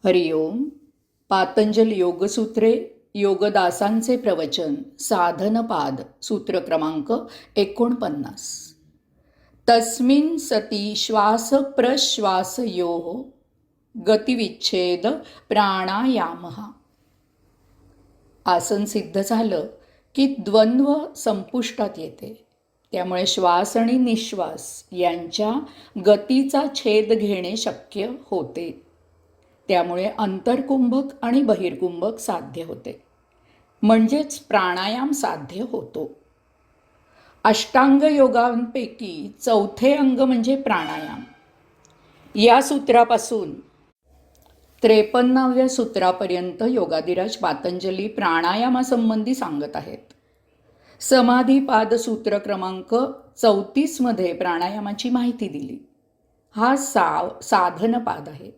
हरिओम. पातंजल योगसूत्रे, योगदासांचे प्रवचन, साधनपाद, सूत्र क्रमांक 49. तस्मिन् सती श्वास प्रश्वासयोः गतिविच्छेद प्राणायामः. आसन सिद्ध झालं की द्वंद्व संपुष्टात येते. त्यामुळे श्वास आणि निश्वास यांच्या गतीचा छेद घेणे शक्य होते. त्यामुळे अंतर्कुंभक आणि बहिर्कुंभक साध्य होते, म्हणजेच प्राणायाम साध्य होतो. अष्टांग योगांपैकी चौथे अंग म्हणजे प्राणायाम. या सूत्रापासून 53व्या सूत्रापर्यंत योगाधिराज पातंजली प्राणायामासंबंधी सांगत आहेत. समाधीपाद सूत्र क्रमांक 34 मध्ये प्राणायामाची माहिती दिली. हा साधनपाद आहे.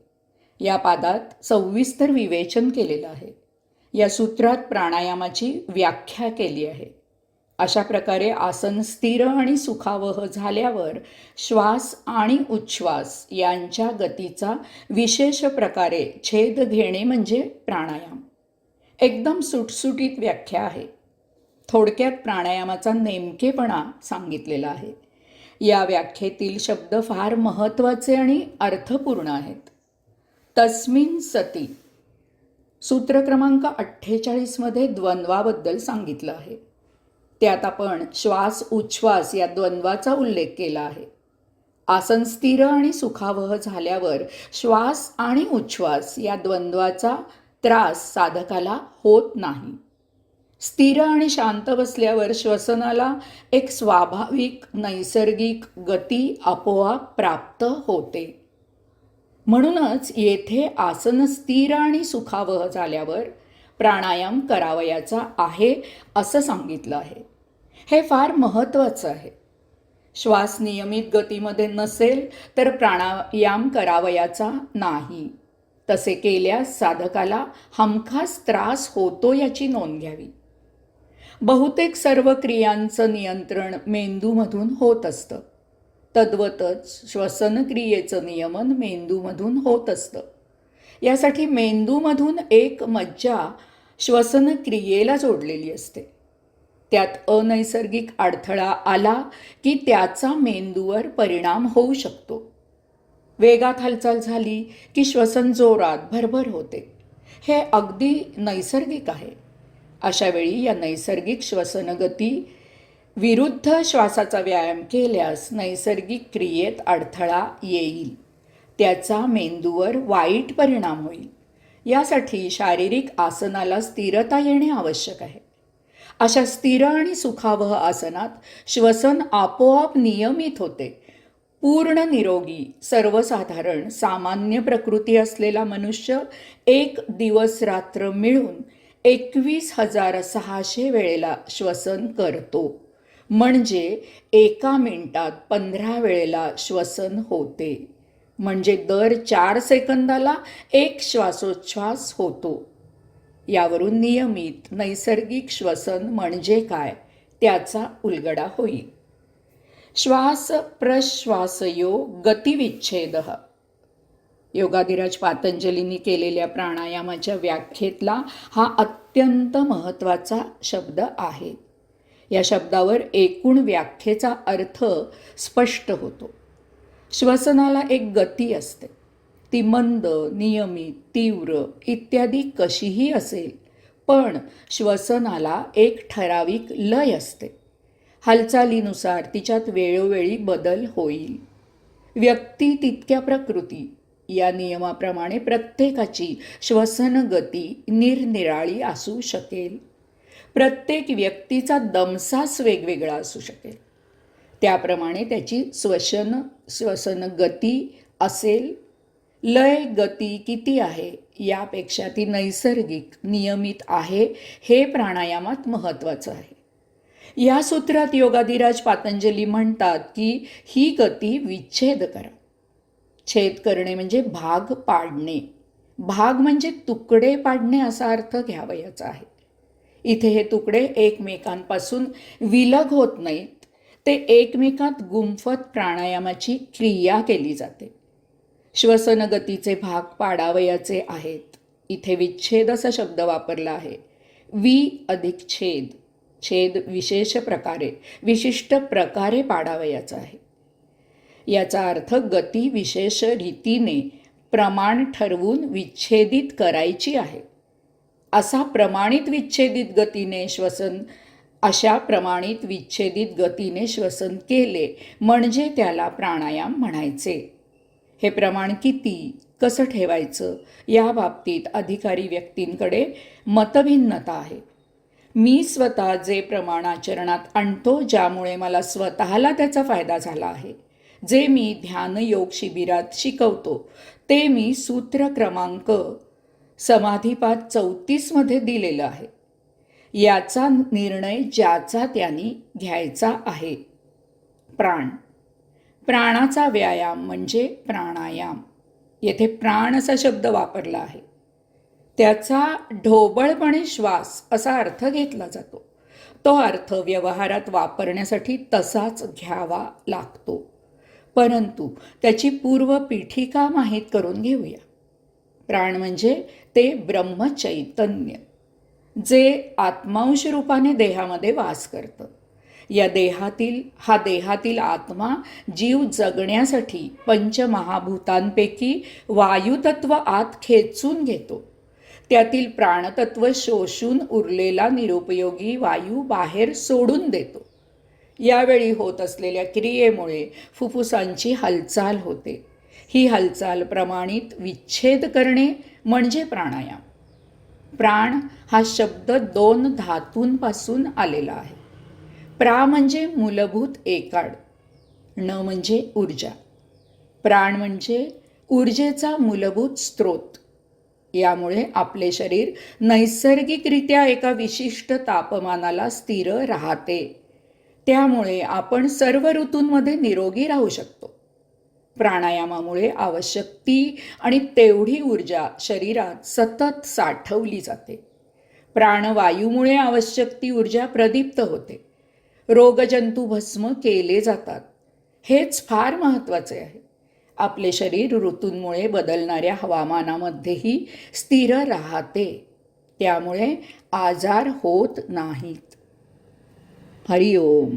या पादात सविस्तर विवेचन केलेलं आहे. या सूत्रात प्राणायामाची व्याख्या केली आहे. अशा प्रकारे आसन स्थिर आणि सुखावह झाल्यावर श्वास आणि उच्छ्वास यांच्या गतीचा विशेष प्रकारे छेद घेणे म्हणजे प्राणायाम. एकदम सुटसुटीत व्याख्या आहे. थोडक्यात प्राणायामाचा नेमकेपणा सांगितलेला आहे. या व्याख्येतील शब्द फार महत्त्वाचे आणि अर्थपूर्ण आहेत. तस्मिन् सती सूत्र क्रमांक 48 मध्ये द्वंद्वाबद्दल सांगितलं आहे. त्यात आपण श्वास उच्छ्वास या द्वंद्वाचा उल्लेख केला आहे. आसन स्थिर आणि सुखावह झाल्यावर श्वास आणि उच्छ्वास या द्वंद्वाचा त्रास साधकाला होत नाही. स्थिर आणि शांत बसल्यावर श्वसनाला एक स्वाभाविक नैसर्गिक गती आपोआप प्राप्त होते. म्हणूनच येथे आसन स्थिर आणि सुखावह झाल्यावर प्राणायाम करावयाचा आहे असं सांगितलं आहे. हे फार महत्त्वाचं आहे. श्वास नियमित गतीमध्ये नसेल तर प्राणायाम करावयाचा नाही. तसे केल्यास साधकाला हमखास त्रास होतो याची नोंद घ्यावी. बहुतेक सर्व क्रियांचं नियंत्रण मेंदूमधून होत असतं. तद्वतच श्वसनक्रियेचं नियमन मेंदूमधून होत असतं. यासाठी मेंदूमधून एक मज्जा श्वसनक्रियेला जोडलेली असते. त्यात अनैसर्गिक अडथळा आला की त्याचा मेंदूवर परिणाम होऊ शकतो. वेगात हालचाल झाली की श्वसन जोरात भरभर होते. हे अगदी नैसर्गिक आहे. अशा वेळी या नैसर्गिक श्वसनगती विरुद्ध श्वासाचा व्यायाम केल्यास नैसर्गिक क्रियेत अडथळा येईल. त्याचा मेंदूवर वाईट परिणाम होईल. यासाठी शारीरिक आसनाला स्थिरता येणे आवश्यक आहे. अशा स्थिर आणि सुखावह आसनात श्वसन आपोआप नियमित होते. पूर्ण निरोगी सर्वसाधारण सामान्य प्रकृती असलेला मनुष्य एक दिवस रात्र मिळून 21,600 वेळेला श्वसन करतो. म्हणजे एका मिनिटात 15 वेळेला श्वसन होते. म्हणजे दर 4 सेकंदाला एक श्वासोच्छ्वास होतो. यावरून नियमित नैसर्गिक श्वसन म्हणजे काय त्याचा उलगडा होईल. श्वास प्रश्वासयो गतिविच्छेदः. योगाधिराज पातंजलींनी केलेल्या प्राणायामाच्या व्याख्येतला हा अत्यंत महत्त्वाचा शब्द आहे. या शब्दावर एकूण व्याख्येचा अर्थ स्पष्ट होतो. श्वसनाला एक गती असते. ती मंद, नियमित, तीव्र इत्यादी कशीही असेल, पण श्वसनाला एक ठराविक लय असते. हालचालीनुसार तिच्यात वेळोवेळी बदल होईल. व्यक्ती तितक्या प्रकृती या नियमाप्रमाणे प्रत्येकाची श्वसन गती निरनिराळी असू शकेल. प्रत्येक व्यक्तीचा दमसास वेगवेगळा असू शकेल. त्याप्रमाणे त्याची श्वसन गती असेल. लय गती किती आहे यापेक्षा ती नैसर्गिक नियमित आहे हे प्राणायामात महत्त्वाचं आहे. या सूत्रात योगाधिराज पातंजली म्हणतात की ही गती विच्छेद करा. छेद करणे म्हणजे भाग पाडणे. भाग म्हणजे तुकडे पाडणे असा अर्थ घ्यावयाचा आहे. इथे हे तुकडे एकमेकांपासून विलग होत नाहीत. ते एकमेकात गुंफत प्राणायामाची क्रिया केली जाते. श्वसनगतीचे भाग पाडावयाचे आहेत. इथे विच्छेद असा शब्द वापरला आहे. अधिक छेद. छेद विशिष्ट प्रकारे पाडावयाचा आहे. याचा अर्थ गती विशेष रीतीने प्रमाण ठरवून विच्छेदित करायची आहे. अशा प्रमाणित विच्छेदित गतीने श्वसन केले म्हणजे त्याला प्राणायाम म्हणायचे. हे प्रमाण किती, कसं ठेवायचं या बाबतीत अधिकारी व्यक्तींकडे मतभिन्नता आहे. मी स्वतः जे प्रमाण आचरणात आणतो, ज्यामुळे मला स्वतःला त्याचा फायदा झाला आहे, जे मी ध्यानयोग शिबिरात शिकवतो, ते मी सूत्र क्रमांक समाधीपाद 34 मध्ये दिलेलं आहे. याचा निर्णय ज्याचा त्यांनी घ्यायचा आहे. प्राणाचा व्यायाम म्हणजे प्राणायाम. येथे प्राण असा शब्द वापरला आहे. त्याचा ढोबळपणे श्वास असा अर्थ घेतला जातो. तो अर्थ व्यवहारात वापरण्यासाठी तसाच घ्यावा लागतो. परंतु त्याची पूर्वपीठिका माहीत करून घेऊया. प्राण म्हणजे ते ब्रह्मचैतन्य, जे आत्मांश रूपाने देहामध्ये वास करतं. हा देहातील आत्मा जीव जगण्यासाठी पंचमहाभूतांपैकी वायुतत्व आत खेचून घेतो. त्यातील प्राणतत्व शोषून उरलेला निरुपयोगी वायू बाहेर सोडून देतो. यावेळी होत असलेल्या क्रियेमुळे फुफ्फुसांची हालचाल होते. ही हालचाल प्रमाणित विच्छेद करणे म्हणजे प्राणायाम. प्राण हा शब्द 2 धातूंपासून आलेला आहे. प्रा म्हणजे मूलभूत एकाड, न म्हणजे ऊर्जा. प्राण म्हणजे ऊर्जेचा मूलभूत स्रोत. यामुळे आपले शरीर नैसर्गिकरित्या एका विशिष्ट तापमानाला स्थिर राहते. त्यामुळे आपण सर्व ऋतूंमध्ये निरोगी राहू शकतो. प्राणायामामुळे आवश्यक ती आणि तेवढी ऊर्जा शरीरात सतत साठवली जाते. प्राणवायूमुळे आवश्यक ती ऊर्जा प्रदीप्त होते. रोगजंतू भस्म केले जातात. हेच फार महत्त्वाचे आहे. आपले शरीर ऋतूंमुळे बदलणाऱ्या हवामानामध्येही स्थिर राहते. त्यामुळे आजार होत नाहीत. हरिओम.